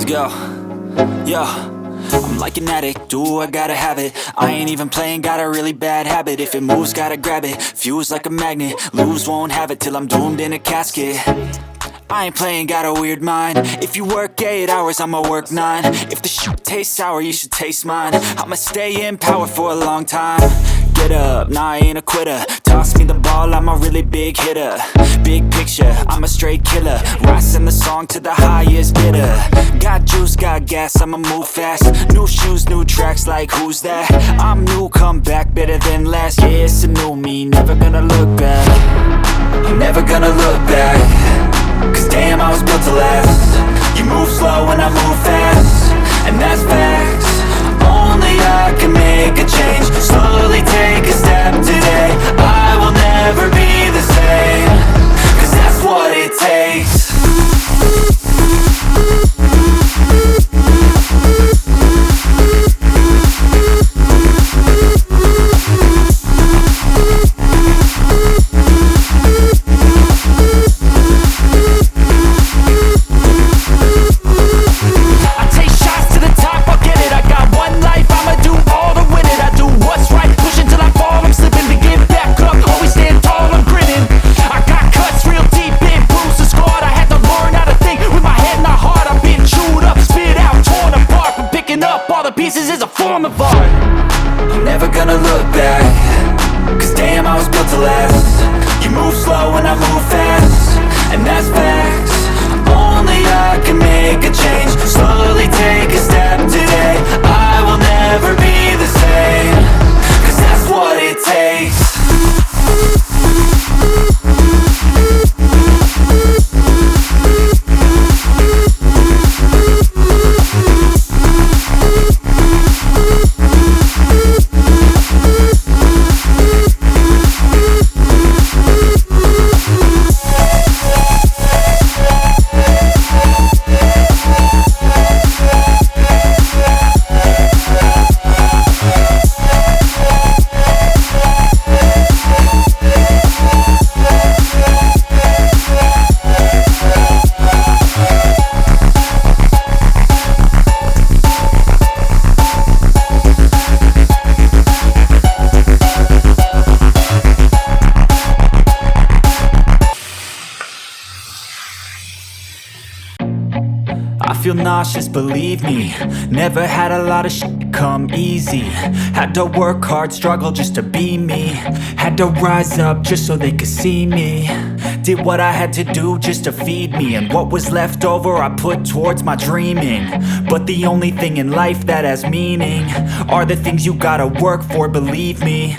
Let's go. Yo, I'm like an addict, do I gotta have it. I ain't even playing, got a really bad habit. If it moves, gotta grab it, fuse like a magnet. Lose, won't have it till I'm doomed in a casket. I ain't playing, got a weird mind. If you work 8 hours, I'ma work 9. If the shit tastes sour, you should taste mine. I'ma stay in power for a long time. Get up, nah, I ain't a quitter. Toss me the ball, I'm a really big hitter. Big picture, I'm a straight killer. Rising the song to the highest bidder. Got juice, got gas, I'ma move fast. New shoes, new tracks, like who's that? I'm new, come back, better than last. Yeah, it's a new me, never gonna look back. I'm never gonna look back. Cause damn, I was built to last. You move slow and I move fast, and that's facts. Only I can make a change. Slowly take a step today. I will never be the same. Cause that's what it takes. Pieces is a form of art. I'm never gonna look back. Cause damn, I was built to last. You move slow and I move fast, and that's facts. Only I can make a change. Slowly take a step today. I will never be the same. Cause that's what it takes. I feel nauseous, believe me. Never had a lot of shit come easy. Had to work hard, struggle just to be me. Had to rise up just so they could see me. Did what I had to do just to feed me, and what was left over I put towards my dreaming. But the only thing in life that has meaning are the things you gotta work for, believe me.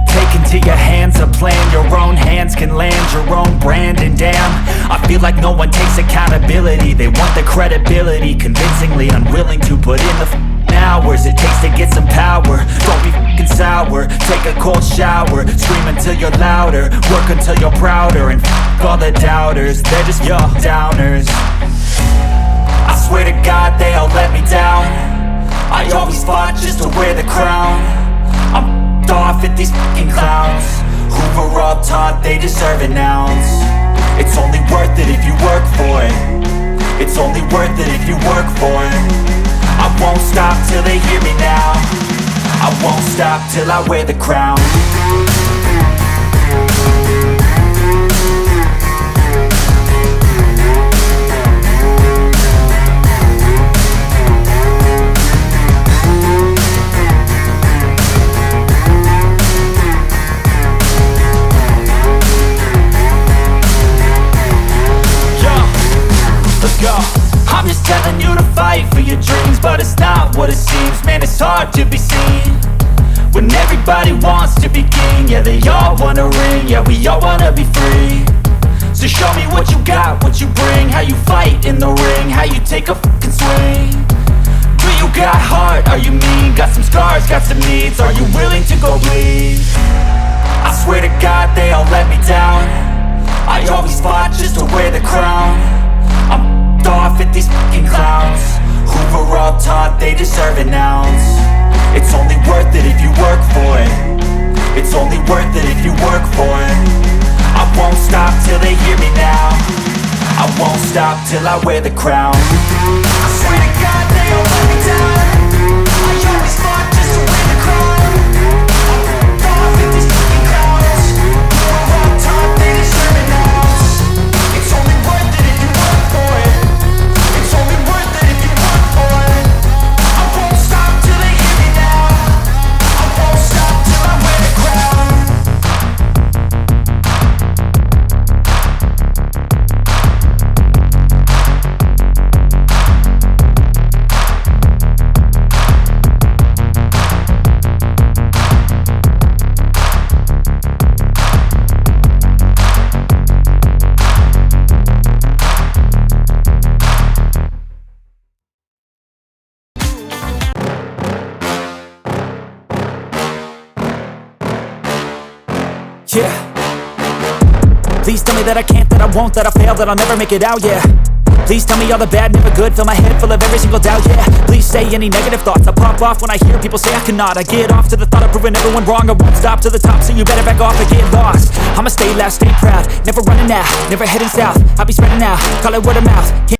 Take into your hands a plan. Your own hands can land your own brand. And damn, I feel like no one takes accountability. They want the credibility, convincingly unwilling to put in the hours it takes to get some power. Don't be f***ing sour. Take a cold shower. Scream until you're louder. Work until you're prouder. And f*** all the doubters, they're just your downers. I swear to God they all let me down. I always fought just to wear the crown. I'm off at these fucking clowns who were all taught they deserve an ounce. It's only worth it if you work for it. It's only worth it if you work for it. I won't stop till they hear me now. I won't stop till I wear the crown. I'm just telling you to fight for your dreams, but it's not what it seems. Man, it's hard to be seen when everybody wants to be king. Yeah, they all wanna ring, yeah, we all wanna be free. So show me what you got, what you bring. How you fight in the ring, how you take a fucking swing. Do you got heart, are you mean? Got some scars, got some needs, are you willing to go bleed? I swear to God they all let me down. I always fought just to wear the crown. I'm off at these fucking clowns who were all taught they deserve an ounce. It's only worth it if you work for it. It's only worth it if you work for it. I won't stop till they hear me now. I won't stop stop till I wear the crown. I swear to God they all let me down. I always fought just to win the crown. I'm gone with these fucking crowds. We're all taught they deserve it now. It's only worth it if you work for it. It's only worth it if you work for it. I won't stop till they hear me now. I won't stop till I wear the crown. Yeah. Please tell me that I can't, that I won't, that I'll fail, that I'll never make it out, yeah. Please tell me all the bad, never good, fill my head full of every single doubt, yeah. Please say any negative thoughts, I pop off when I hear people say I cannot. I get off to the thought of proving everyone wrong. I won't stop to the top, so you better back off and get lost. I'ma stay loud, stay proud, never running out, never heading south. I'll be spreading out, call it word of mouth. Can't